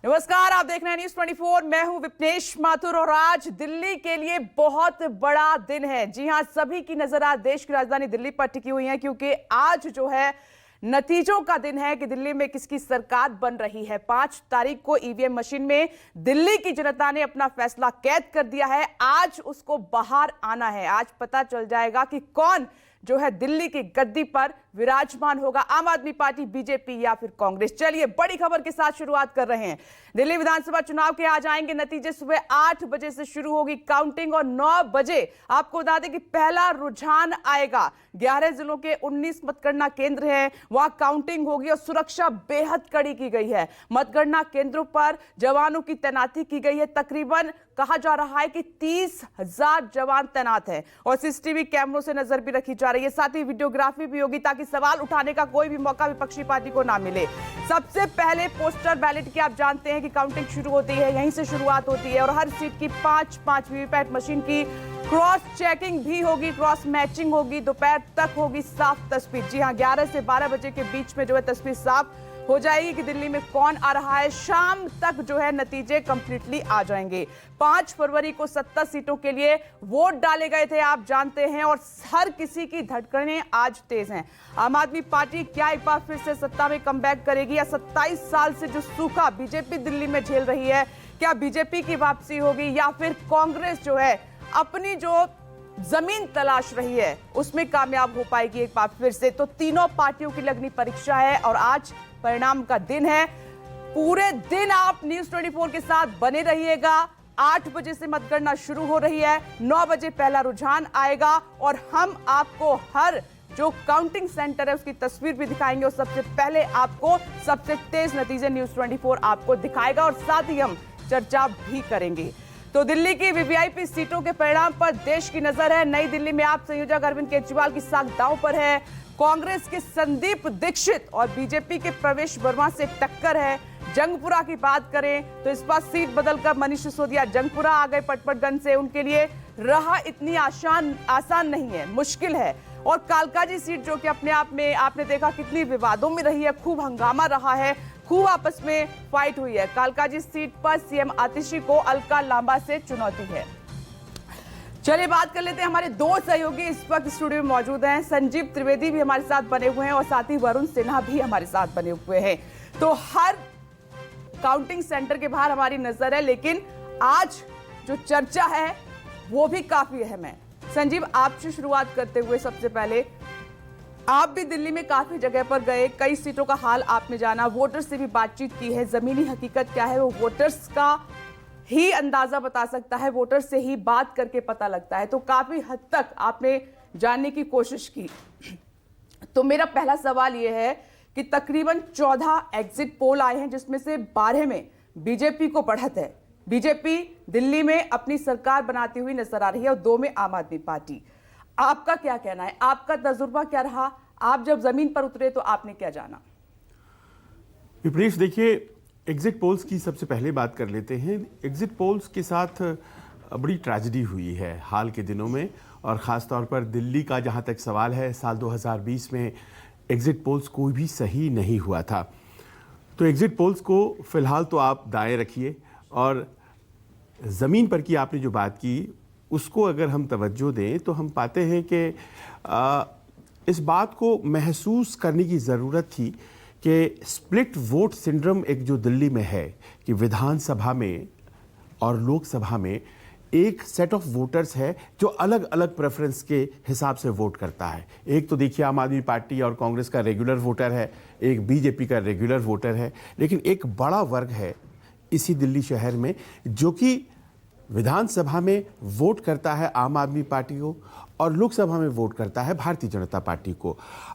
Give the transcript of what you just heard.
नमस्कार, आप देख रहे हैं न्यूज़ 24। मैं हूं विपनेश माथुर और आज दिल्ली के लिए बहुत बड़ा दिन है। जी हां, सभी की नजर आज देश की राजधानी दिल्ली पर टिकी हुई है क्योंकि आज जो है नतीजों का दिन है कि दिल्ली में किसकी सरकार बन रही है। 5 तारीख को ईवीएम मशीन में दिल्ली की जनता ने अपना फैसला कैद कर दिया है। आज उसको बाहर आना है। आज पता चल जाएगा कि कौन जो है दिल्ली की गद्दी पर विराजमान होगा, आम आदमी पार्टी, बीजेपी या फिर कांग्रेस। चलिए बड़ी खबर के साथ शुरुआत कर रहे हैं। दिल्ली विधानसभा चुनाव के आज आएंगे नतीजे। सुबह 8 बजे से शुरू होगी काउंटिंग और 9 बजे आपको बता दें कि पहला रुझान आएगा। 11 जिलों के 19 मतगणना केंद्र हैं, वहां काउंटिंग होगी और सुरक्षा बेहद कड़ी की गई है। मतगणना केंद्रों पर जवानों की तैनाती की गई है। तकरीबन कहा जा रहा है कि 30,000 जवान तैनात हैं और सीसीटीवी कैमरों से नजर भी रखी जा रही है। साथ ही वीडियोग्राफी भी होगी ताकि सवाल उठाने का कोई भी मौका विपक्षी पार्टी को ना मिले। सबसे पहले पोस्टर बैलेट की आप जानते हैं कि काउंटिंग शुरू होती है, यहीं से शुरुआत होती है और हर सीट की 5-5 वीवीपैट मशीन की क्रॉस चेकिंग भी होगी, क्रॉस मैचिंग होगी। दोपहर तक होगी साफ तस्वीर। जी हां, 11 से 12 बजे के बीच में जो है तस्वीर साफ हो जाएगी कि दिल्ली में कौन आ रहा है। शाम तक जो है नतीजे कंप्लीटली आ जाएंगे। 5 फरवरी को 70 सीटों के लिए वोट डाले गए थे, आप जानते हैं, और हर किसी की धड़कनें आज तेज हैं। आम आदमी पार्टी क्या एक बार फिर से सत्ता में कमबैक करेगी या 27 साल से जो सूखा बीजेपी दिल्ली में झेल रही है, क्या बीजेपी की वापसी होगी या फिर कांग्रेस जो है अपनी जो जमीन तलाश रही है उसमें कामयाब हो पाएगी एक बार फिर से। तो तीनों पार्टियों की लगनी परीक्षा है और आज परिणाम का दिन है। पूरे दिन आप न्यूज़ 24 के साथ बने रहिएगा। 8 बजे से मतगणना शुरू हो रही है, 9 बजे पहला रुझान आएगा और हम आपको हर जो काउंटिंग सेंटर है उसकी तस्वीर भी दिखाएंगे और सबसे पहले आपको सबसे तेज नतीजे न्यूज़ 24 आपको दिखाएगा और साथ ही हम चर्चा भी करेंगे। तो दिल्ली की वीवीआईपी सीटों के परिणाम पर देश की नजर है। नई दिल्ली में आप संयोजक अरविंद केजरीवाल की साख दांव पर है। कांग्रेस के संदीप दीक्षित और बीजेपी के प्रवेश वर्मा से टक्कर है। जंगपुरा की बात करें तो इस बार सीट बदलकर मनीष सिसोदिया जंगपुरा आ गए पटपटगंज से। उनके लिए राह इतनी आसान नहीं है, मुश्किल है। और कालकाजी सीट जो कि अपने आप में आपने देखा कितनी विवादों में रही है, खूब हंगामा रहा है, खूब आपस में फाइट हुई है। कालकाजी सीट पर सीएम आतिशी को अलका लांबा से चुनौती है। चलिए बात कर लेते हैं। हमारे 2 सहयोगी इस वक्त स्टूडियो में मौजूद हैं। संजीव त्रिवेदी भी हमारे साथ बने हुए हैं और साथ ही वरुण सिन्हा भी हमारे साथ बने हुए हैं। तो हर काउंटिंग सेंटर के बाहर हमारी नजर है, लेकिन आज जो चर्चा है वो भी काफी अहम है। संजीव, आपसे शुरुआत करते हुए सबसे पहले, आप भी दिल्ली में काफी जगह पर गए, कई सीटों का हाल आपने जाना, वोटर्स से भी बातचीत की है। जमीनी हकीकत क्या है वो वोटर्स का ही अंदाजा बता सकता है, वोटर्स से ही बात करके पता लगता है। तो काफी हद तक आपने जानने की कोशिश की। तो मेरा पहला सवाल यह है कि तकरीबन 14 एग्जिट पोल आए हैं जिसमें से 12 में बीजेपी को बढ़त है। बीजेपी दिल्ली में अपनी सरकार बनाती हुई नजर आ रही है और 2 में आम आदमी पार्टी। आपका क्या कहना है, आपका तजुर्बा क्या रहा? आप जब जमीन पर उतरे तो आपने क्या जाना? विपरीत, देखिए, एग्जिट पोल्स की सबसे पहले बात कर लेते हैं। एग्जिट पोल्स के साथ बड़ी ट्रेजेडी हुई है हाल के दिनों में, और ख़ास तौर पर दिल्ली का जहां तक सवाल है, साल 2020 में एग्जिट पोल्स कोई भी सही नहीं हुआ था। तो एग्जिट पोल्स को फ़िलहाल तो आप दाएं रखिए, और ज़मीन पर की आपने जो बात की उसको अगर हम तवज्जो दें तो हम पाते हैं कि इस बात को महसूस करने की ज़रूरत थी कि स्प्लिट वोट सिंड्रोम एक जो दिल्ली में है कि विधानसभा में और लोकसभा में एक सेट ऑफ वोटर्स है जो अलग अलग प्रेफरेंस के हिसाब से वोट करता है। एक तो देखिए आम आदमी पार्टी और कांग्रेस का रेगुलर वोटर है, एक बीजेपी का रेगुलर वोटर है, लेकिन एक बड़ा वर्ग है इसी दिल्ली शहर में जो कि विधानसभा में वोट करता है आम आदमी पार्टी को और लोकसभा में वोट करता है भारतीय जनता पार्टी को।